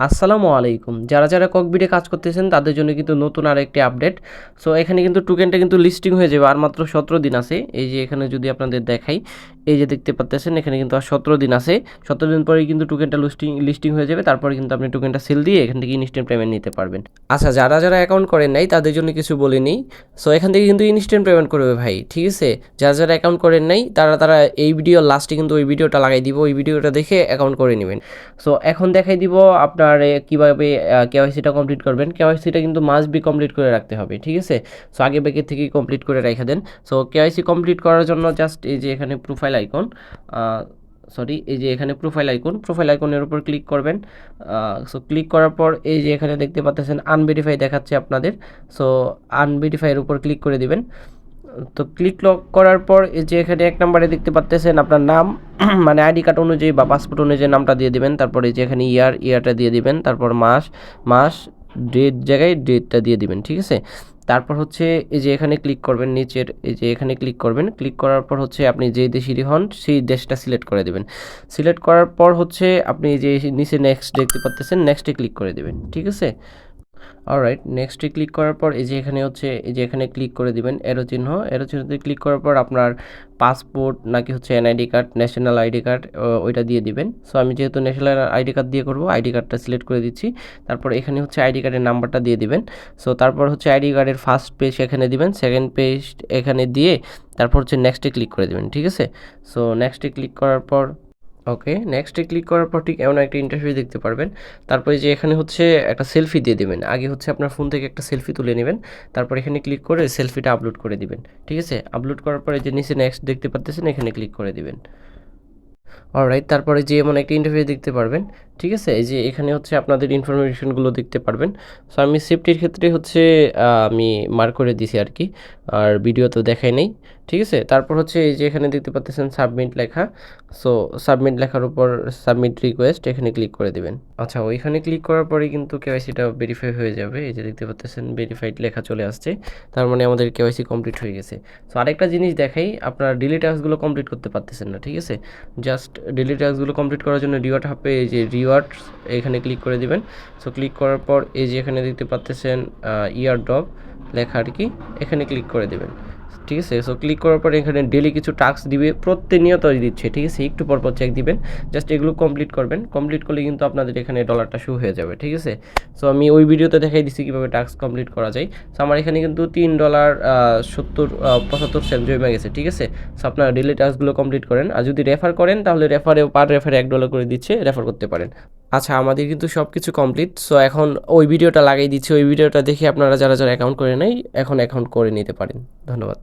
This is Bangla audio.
আসসালামু আলাইকুম। যারা ককপিটে কাজ করতেছেন তাদের জন্য কিন্তু নতুন আরেকটি আপডেট। সো এখানে কিন্তু টোকেনটা কিন্তু লিস্টিং হয়ে যাবে আর মাত্র 17 দিন আছে। এই যে এখানে যদি আপনাদের দেখাই, এই যে দেখতে পাচ্তেছেন এখানে কিন্তু আর 17 দিন আছে। 17 দিন পরেই কিন্তু টোকেনটা লিস্টিং হয়ে যাবে। তারপরে কিন্তু আপনি টোকেনটা সেল দিয়ে এখান থেকে ইনস্ট্যান্ট পেমেন্ট নিতে পারবেন। আচ্ছা, যারা অ্যাকাউন্ট করেন নাই তাদের জন্য কিছু বলিনি। সো এখান থেকে কিন্তু ইনস্ট্যান্ট পেমেন্ট করবে ভাই, ঠিক আছে? যারা অ্যাকাউন্ট করেন নাই তারা এই ভিডিওর লাস্টে কিন্তু ওই ভিডিওটা লাগাই দিব। ওই ভিডিওটা দেখে অ্যাকাউন্ট করে নেবেন। সো এখন দেখাই দিব আপনার কীভাবে কেওয়াইসিটা কমপ্লিট করবেন। কেওয়াইসিটা কিন্তু মাস্ট বি কমপ্লিট করে রাখতে হবে, ঠিক আছে? সো আগে ব্যাগে থেকেই কমপ্লিট করে রেখে দেন। সো কেওয়াইসি কমপ্লিট করার জন্য জাস্ট এই যে এখানে প্রোফাইল আইকন, এই যে এখানে প্রোফাইল আইকনের উপর ক্লিক করবেন। সো ক্লিক করার পর এই যে এখানে দেখতে পাচ্ছেন আনভেরিফাই দেখাচ্ছে আপনাদের। সো আনভেরিফাইয়ের উপর ক্লিক করে দিবেন। তো ক্লিক লক করার পর এই যে এখানে 1 নম্বরে দেখতে পাচ্ছেন আপনার নাম, মানে আইডি কার্ড অনুযায়ী বা পাসপোর্ট অনুযায়ী নামটা দিয়ে দিবেন। তারপরে এই যে এখানে ইয়ারটা দিয়ে দিবেন। তারপর মাস ডেট জায়গায় ডেটটা দিয়ে দিবেন, ঠিক আছে? তারপর হচ্ছে এই যে এখানে ক্লিক করবেন, নিচের এই যে এখানে ক্লিক করবেন। ক্লিক করার পর হচ্ছে আপনি যে দেশেরই হন সেই দেশটা সিলেক্ট করে দেবেন। সিলেক্ট করার পর হচ্ছে আপনি যে নিচে নেক্সট দেখতে পাচ্ছেন, নেক্সটে ক্লিক করে দেবেন, ঠিক আছে? অলরাইট, নেক্সটে ক্লিক করার পর এই যে এখানে হচ্ছে এই যে এখানে ক্লিক করে দিবেন এরো চিহ্নতে ক্লিক করার পর আপনার পাসপোর্ট নাকি হচ্ছে NID card, national ID card ওইটা দিয়ে দিবেন। সো আমি যেহেতু ন্যাশনাল আইডি কার্ড দিয়ে করব, আইডি কার্ডটা সিলেক্ট করে দিচ্ছি। তারপর এখানে হচ্ছে আইডি কার্ডের নাম্বারটা দিয়ে দিবেন। সো তারপর হচ্ছে আইডি কার্ডের ফার্স্ট পেজ এখানে দিবেন, সেকেন্ড পেজ এখানে দিয়ে তারপর হচ্ছে নেক্সটে ক্লিক করে দিবেন, ঠিক আছে? সো নেক্সটে ক্লিক করার পর ওকে, নেক্সটে ক্লিক করার পর ঠিক এমন একটা ইন্টারফেস দেখতে পারবেন। তারপরে যে এখানে হচ্ছে একটা সেলফি দিয়ে দিবেন। আগে হচ্ছে আপনার ফোন থেকে একটা সেলফি তুলে নেবেন। তারপর এখানে ক্লিক করে সেলফিটা আপলোড করে দিবেন, ঠিক আছে? আপলোড করার পরে যে নিচে নেক্সট দেখতে পাচ্ছেন এখানে ক্লিক করে দিবেন। অলরাইট, তারপরে যে এমন একটা ইন্টারফেস দেখতে পারবেন, ঠিক আছে? এই যে এখানে হচ্ছে আপনাদের ইনফরমেশনগুলো দেখতে পারবেন। সো আমি সেফটির ক্ষেত্রে হচ্ছে আমি মার্ক করে দিছি আর কি, আর ভিডিও তো দেখাই নেই, ঠিক আছে? তারপর হচ্ছে এই যে এখানে দেখতে পাচ্ছেন সাবমিট লেখা। সো সাবমিট লেখার উপর সাবমিট রিকোয়েস্ট এখানে ক্লিক করে দিবেন। আচ্ছা, ওইখানে ক্লিক করার পরেই কিন্তু কেওয়াইসিটা ভেরিফাই হয়ে যাবে। এই যে দেখতে পাচ্ছেন ভেরিফাইড লেখা চলে আসছে, তার মানে আমাদের কেওয়াইসি কমপ্লিট হয়ে গেছে। সো আরেকটা জিনিস দেখাই, আপনার ডেইলি টাস্কগুলো কমপ্লিট করতে পারতেছেন না, ঠিক আছে? জাস্ট ডেইলি টাস্কগুলো কমপ্লিট করার জন্য রিওয়ার্ড হাবে এই যে রিওয়ার্ডস এখানে ক্লিক করে দিবেন। সো ক্লিক করার পর এই যে এখানে দেখতে পাচ্ছেন ইয়ার ড্রপ লেখা আর কি, এখানে ক্লিক করে দেবেন, ঠিক আছে? সো ক্লিক করার পর এখানে ডেলি কিছু টাস্ক দিবে, প্রতিনিয়ত দিচ্ছে, ঠিক আছে? একটু পর চেক দিবেন। জাস্ট এগুলো কমপ্লিট করবেন। কমপ্লিট করলে কিন্তু আপনাদের এখানে ডলারটা শো হয়ে যাবে, ঠিক আছে? সো আমি ওই ভিডিওতে দেখাই দিচ্ছি কীভাবে টাস্ক কমপ্লিট করা যায়। সো আমার এখানে কিন্তু $3.75 জমে গেছে, ঠিক আছে? সো আপনারা ডেলি টাস্কগুলো কমপ্লিট করেন। আর যদি রেফার করেন তাহলে পার রেফারে $1 করে দিচ্ছে, রেফার করতে পারেন। আচ্ছা, আমাদের কিন্তু সব কিছু কমপ্লিট। সো এখন ওই ভিডিওটা লাগাই দিচ্ছি। ওই ভিডিওটা দেখে আপনারা যারা অ্যাকাউন্ট করে নেই এখন অ্যাকাউন্ট করে নিতে পারেন। ধন্যবাদ।